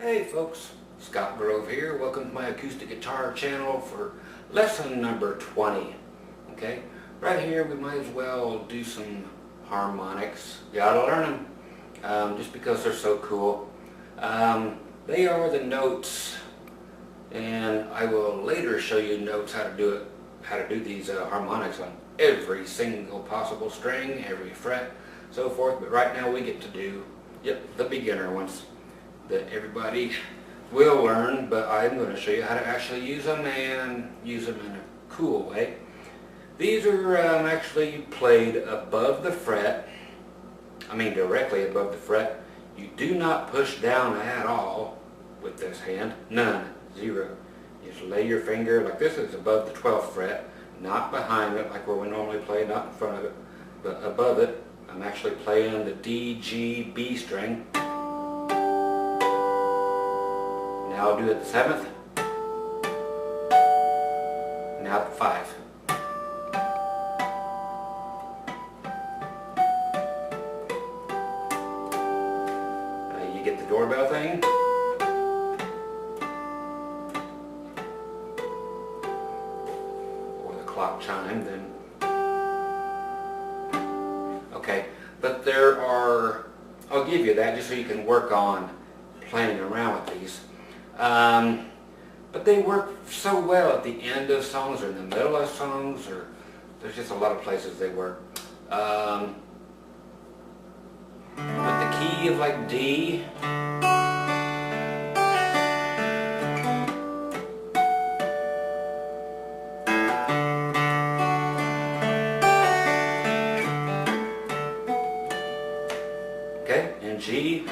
Hey folks, Scott Grove here. Welcome to my acoustic guitar channel for lesson number 20. Okay, right here we might as well do some harmonics. You gotta learn them just because they're so cool. They are the notes, and I will later show you notes how to do these harmonics on every single possible string, every fret, so forth. But right now we get to do the beginner ones that everybody will learn, but I'm going to show you how to actually use them and use them in a cool way. These are actually played above the fret, directly above the fret. You do not push down at all with this hand, none, zero. You just lay your finger like this is above the 12th fret, not behind it like where we normally play, not in front of it, but above it. I'm actually playing the D, G, B string. Now I'll do it the 7th, now the 5. You get the doorbell thing. Or the clock chime then. Okay, but there are, I'll give you that just so you can work on playing around with these. But they work so well at the end of songs or in the middle of songs, or there's just a lot of places they work. With the key of like D, okay, and G.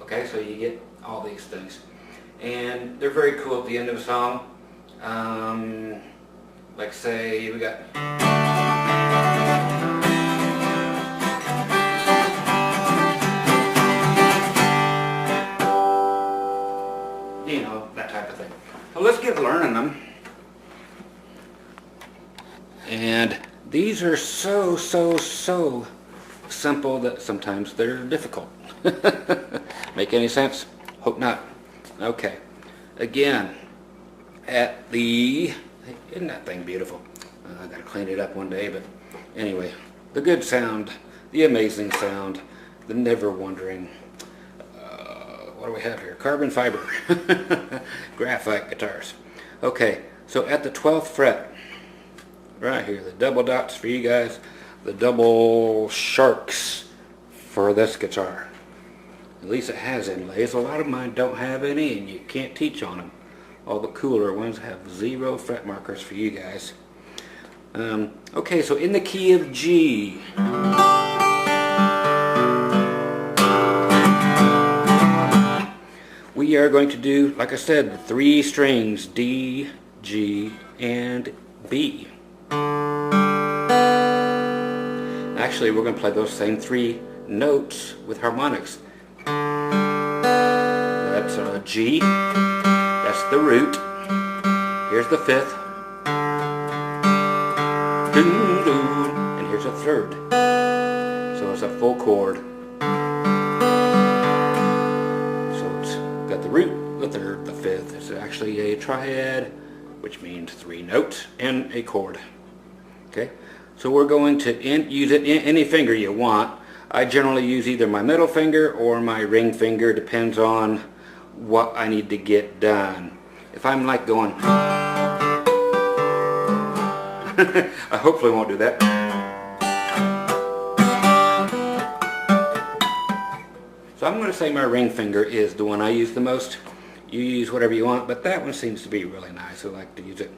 Okay, so you get all these things, and they're very cool at the end of a song. Like say we got, you know, that type of thing. So let's get learning them. And these are so simple that sometimes they're difficult. Make any sense? Hope not. Okay. Again, at the, isn't that thing beautiful? I gotta clean it up one day, but anyway, the good sound, the amazing sound, the never wondering, what do we have here? Carbon fiber, graphite guitars. Okay, so at the 12th fret, right here, the double dots for you guys, the double sharks for this guitar. At least it has inlays. A lot of mine don't have any, and you can't teach on them. All the cooler ones have 0 fret markers for you guys. Okay, so in the key of G, we are going to do, like I said, the 3 strings, D, G, and B. Actually, we're going to play those same 3 notes with harmonics. That's a G, that's the root, here's the 5th, and here's a 3rd. So it's a full chord. So it's got the root, the 3rd, the 5th. It's actually a triad, which means 3 notes and a chord. Okay, so we're going to use it in any finger you want. I generally use either my middle finger or my ring finger, depends on what I need to get done. If I'm like going, I hopefully won't do that. So I'm going to say my ring finger is the one I use the most. You use whatever you want, but that one seems to be really nice. I like to use it.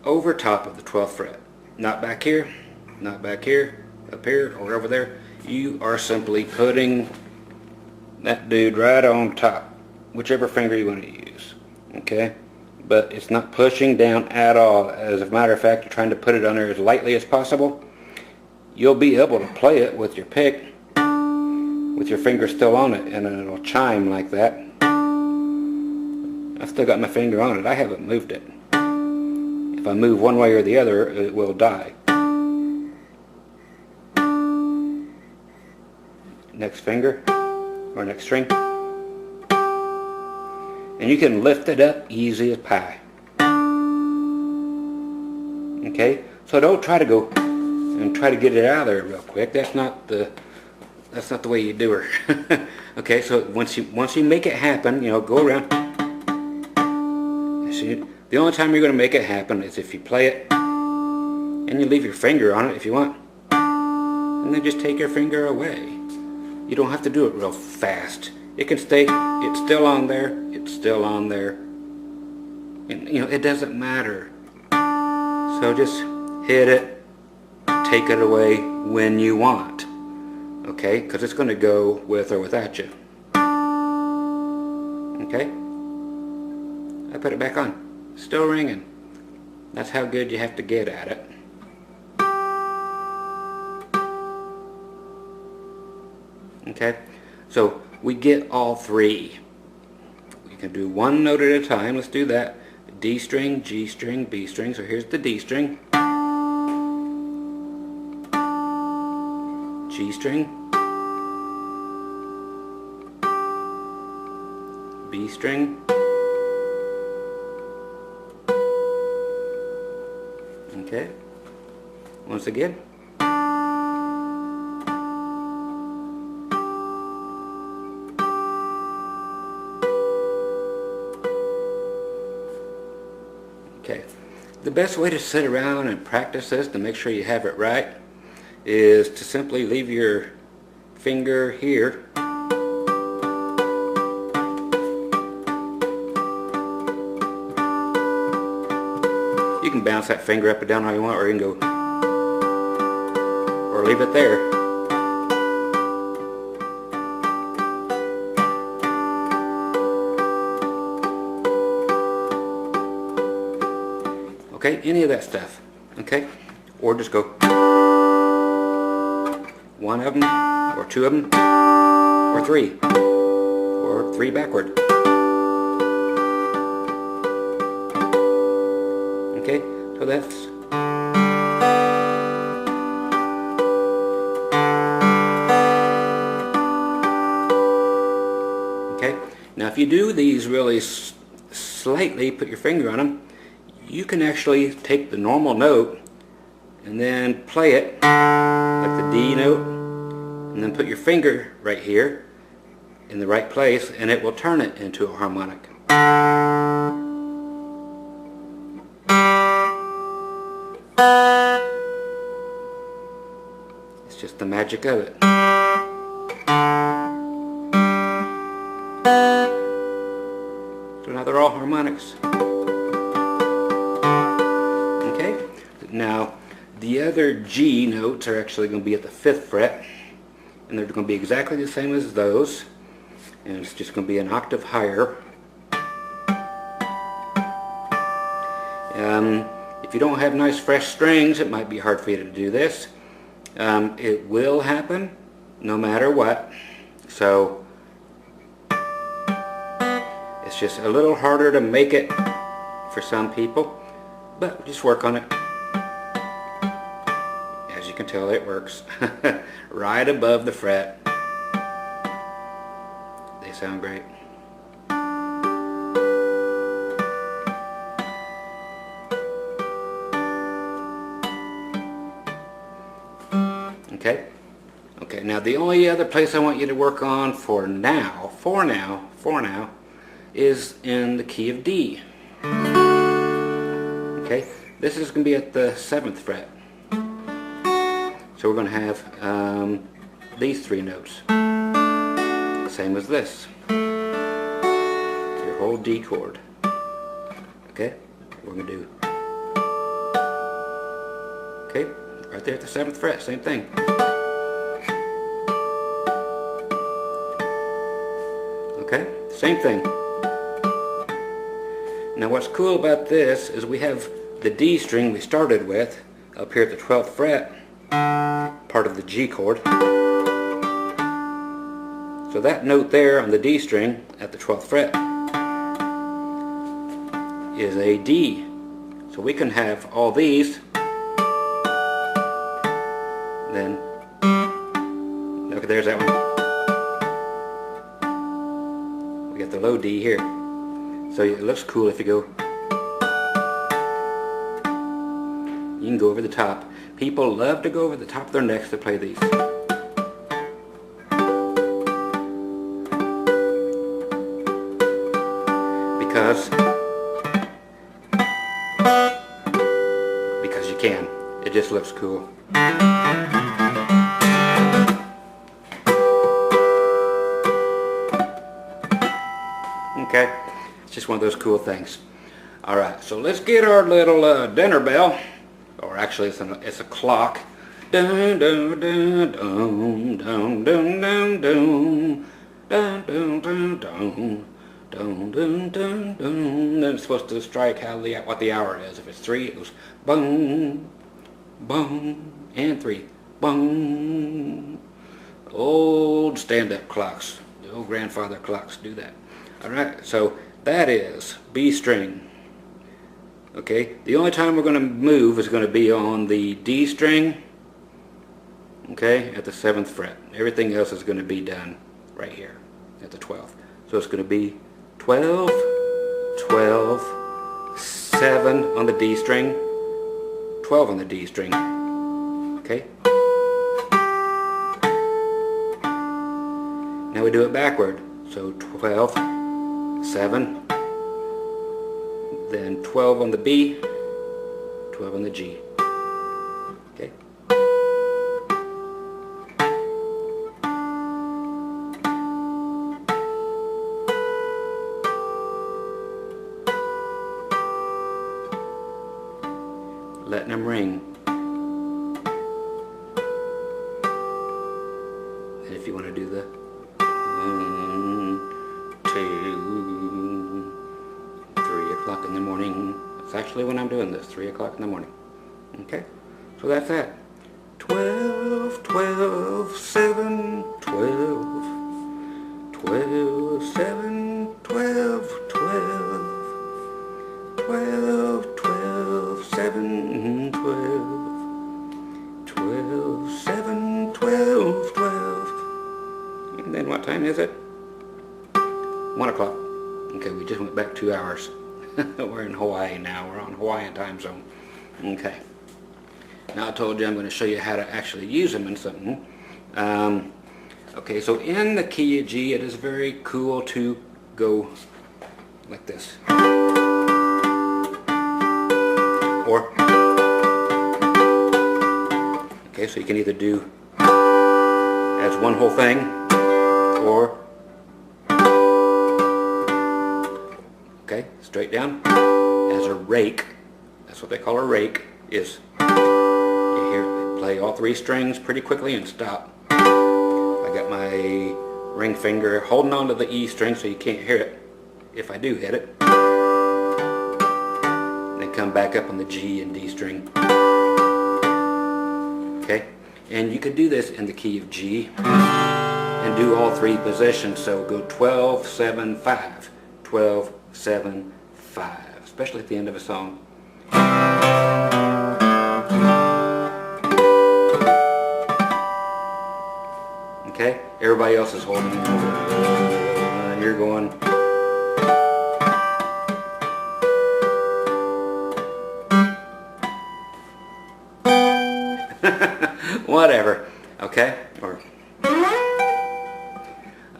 Over top of the 12th fret. Not back here, not back here, up here, or over there. You are simply putting that dude right on top, whichever finger you want to use. Okay? But it's not pushing down at all. As a matter of fact, you're trying to put it on there as lightly as possible. You'll be able to play it with your pick with your finger still on it, and it'll chime like that. I've still got my finger on it. I haven't moved it. If I move one way or the other, it will die. Next finger, or next string. And you can lift it up easy as pie. Okay? So don't try to go and try to get it out of there real quick. That's not the way you do her. Okay, so once you make it happen, you know, go around. See, the only time you're going to make it happen is if you play it and you leave your finger on it if you want, and then just take your finger away. You don't have to do it real fast. It can stay. It's still on there. It's still on there. And you know, it doesn't matter. So just hit it, take it away when you want. Okay, because it's going to go with or without you. Okay? I put it back on. Still ringing. That's how good you have to get at it. Okay? So we get all three. We can do one note at a time. Let's do that. D string, G string, B string. So here's the D string. G string. B string. Okay. Once again. Okay. The best way to sit around and practice this to make sure you have it right is to simply leave your finger here. You can bounce that finger up and down how you want, or you can go, or leave it there. Okay, any of that stuff. Okay, or just go one of them, or two of them, or three backward. Okay, so that's okay. Now if you do these really slightly, put your finger on them, you can actually take the normal note and then play it like the D note, and then put your finger right here in the right place, and it will turn it into a harmonic. It's just the magic of it. So now they're all harmonics. Okay, now the other G notes are actually going to be at the 5th fret, and they're going to be exactly the same as those, and it's just going to be an octave higher. If you don't have nice fresh strings, it might be hard for you to do this. It will happen no matter what, so it's just a little harder to make it for some people, but just work on it. As you can tell, it works. Right above the fret. They sound great. Okay? Okay, now the only other place I want you to work on for now, is in the key of D. Okay? This is going to be at the 7th fret. So we're going to have these 3 notes. Same as this. Your whole D chord. Okay? We're going to do. Okay? Right there at the 7th fret, same thing. Okay? Same thing. Now what's cool about this is we have the D string we started with up here at the 12th fret, part of the G chord. So that note there on the D string at the 12th fret is a D. So we can have all these, then, okay, there's that one. We got the low D here. So it looks cool if you go, you can go over the top. People love to go over the top of their necks to play these. Because you can. It just looks cool. Okay, it's just one of those cool things. Alright, so let's get our little dinner bell, or actually it's a clock. Dun dun dun dun dun dun dun dun dun dun dun dun. Dun, dun, dun, dun. Then it's supposed to strike what the hour is. If it's 3, it goes boom, boom, and 3, boom. Old stand-up clocks, the old grandfather clocks do that. All right, so that is B string. Okay, the only time we're going to move is going to be on the D string. Okay, at the 7th fret. Everything else is going to be done right here at the 12th. So it's going to be 12, 12, 7 on the D string, 12 on the D string, okay? Now we do it backward, so 12, 7, then 12 on the B, 12 on the G, okay? Letting them ring. And if you want to do the 1, 2, 3 o'clock in the morning. It's actually when I'm doing this, 3 o'clock in the morning. Okay? So that's that. 12, 12, 7, 12. 12, 7, 12, 12. 12, 12, 7, 12. 12, 7, 12, 12. And then what time is it? 1 o'clock. Okay, we just went back 2 hours. We're in Hawaii now. We're on Hawaiian time zone. Okay. Now I told you I'm going to show you how to actually use them in something. Okay, so in the key of G, it is very cool to go like this. Or, okay, so you can either do as one whole thing, or, okay, straight down, as a rake. That's what they call a rake, is you hear play all 3 strings pretty quickly and stop. I got my ring finger holding on to the E string so you can't hear it if I do hit it. Then come back up on the G and D string. Okay, and you could do this in the key of G and do all 3 positions. So go 12, 7, 5, 12, 7, 5, especially at the end of a song. Okay, everybody else is holding and you're going. Whatever, okay? Or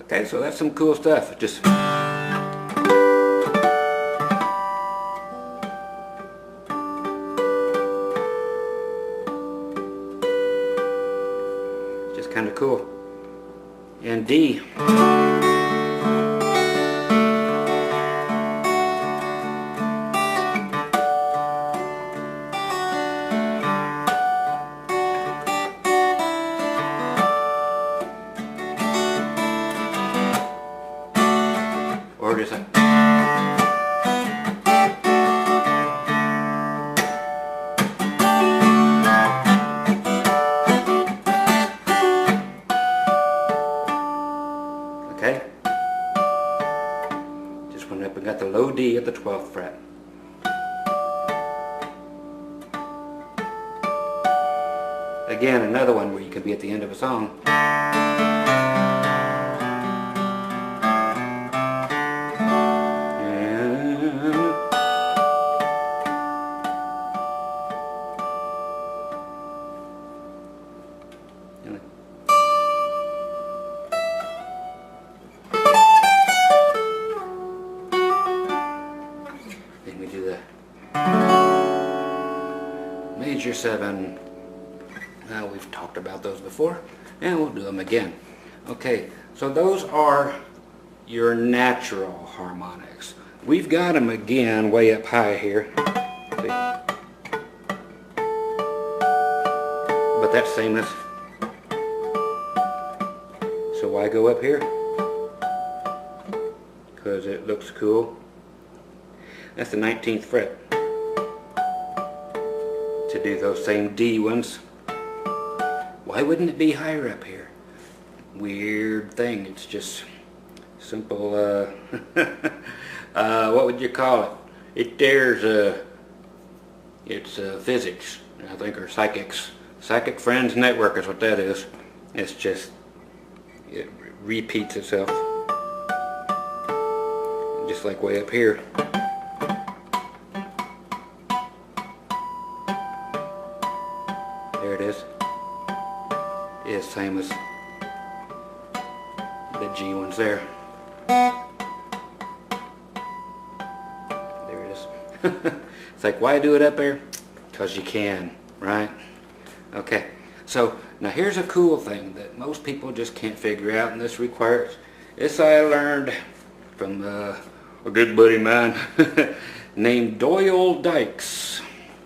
okay, so that's some cool stuff. Just kind of cool. And D. Or just like Okay? Just went up and got the low D at the 12th fret. Again, another one where you could be at the end of a song. Then we do the major 7. Now we've talked about those before, and we'll do them again. Okay, so those are your natural harmonics. We've got them again way up high here. See? But that's same as. So why go up here? Because it looks cool. That's the 19th fret. To do those same D ones. Why wouldn't it be higher up here? Weird thing. It's just simple, what would you call it? It's physics, I think, or psychics. Psychic Friends Network is what that is. It's just, it repeats itself. Just like way up here. There it is. Is same as the G ones there. There it is. It's like, why do it up there? Because you can, right? Okay, so now here's a cool thing that most people just can't figure out, and this requires, this I learned from a good buddy of mine named Doyle Dykes.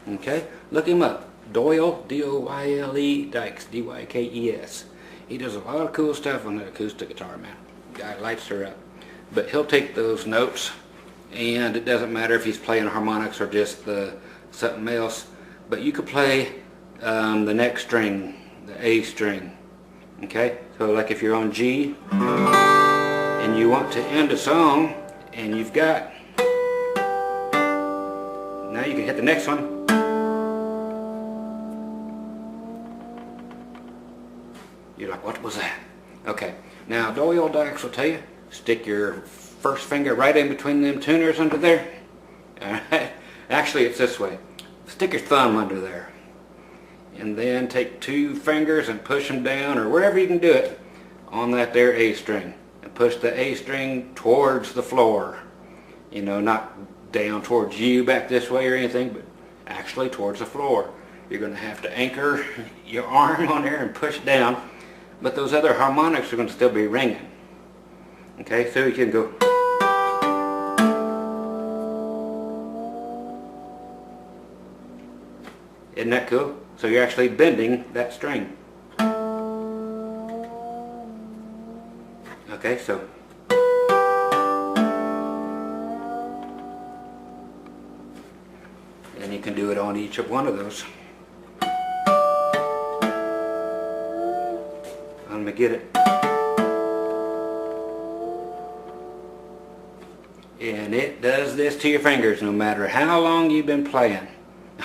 Okay, look him up. Doyle, D-O-Y-L-E, Dykes, D-Y-K-E-S. He does a lot of cool stuff on the acoustic guitar, man. Guy lights her up. But he'll take those notes, and it doesn't matter if he's playing harmonics or just something else, but you could play the next string, the A string. Okay? So like if you're on G, and you want to end a song, and you've got, now you can hit the next one. You're like, what was that? Okay, now Doyle Dykes will tell you, stick your first finger right in between them tuners under there. Alright, actually it's this way. Stick your thumb under there. And then take 2 fingers and push them down, or wherever you can do it, on that there A string. And push the A string towards the floor. You know, not down towards you back this way or anything, but actually towards the floor. You're going to have to anchor your arm on there and push down. But those other harmonics are going to still be ringing. Okay, so you can go. Isn't that cool? So you're actually bending that string. Okay, so. And you can do it on each of one of those. Let me get it. And it does this to your fingers no matter how long you've been playing.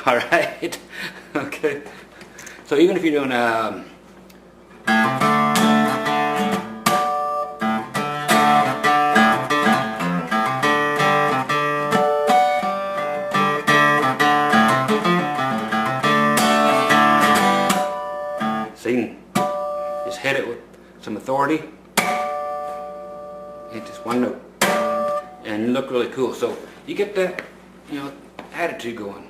Alright? Okay. So even if you're doing see, just hit it with some authority and just one note, and you look really cool. So you get that, you know, attitude going.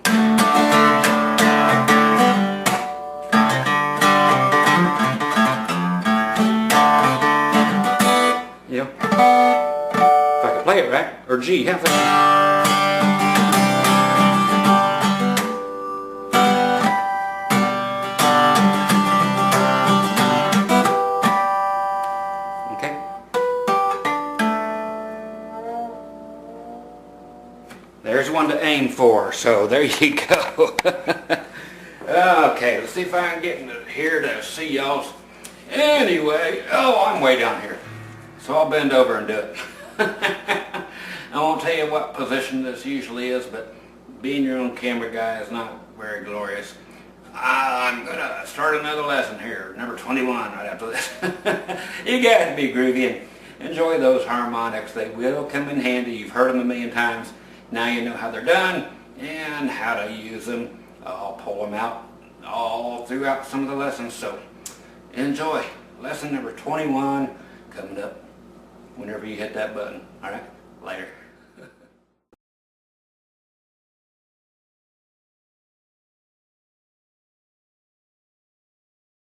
You know, if I could play it right, or G, half it. There's one to aim for, so there you go. Okay, let's see if I can get in here to see y'all's. Anyway, oh, I'm way down here. So I'll bend over and do it. I won't tell you what position this usually is, but being your own camera guy is not very glorious. I'm going to start another lesson here, number 21 right after this. You guys be groovy and enjoy those harmonics. They will come in handy. You've heard them a million times. Now you know how they're done and how to use them. I'll pull them out all throughout some of the lessons. So enjoy. Lesson number 21 coming up whenever you hit that button. All right, later.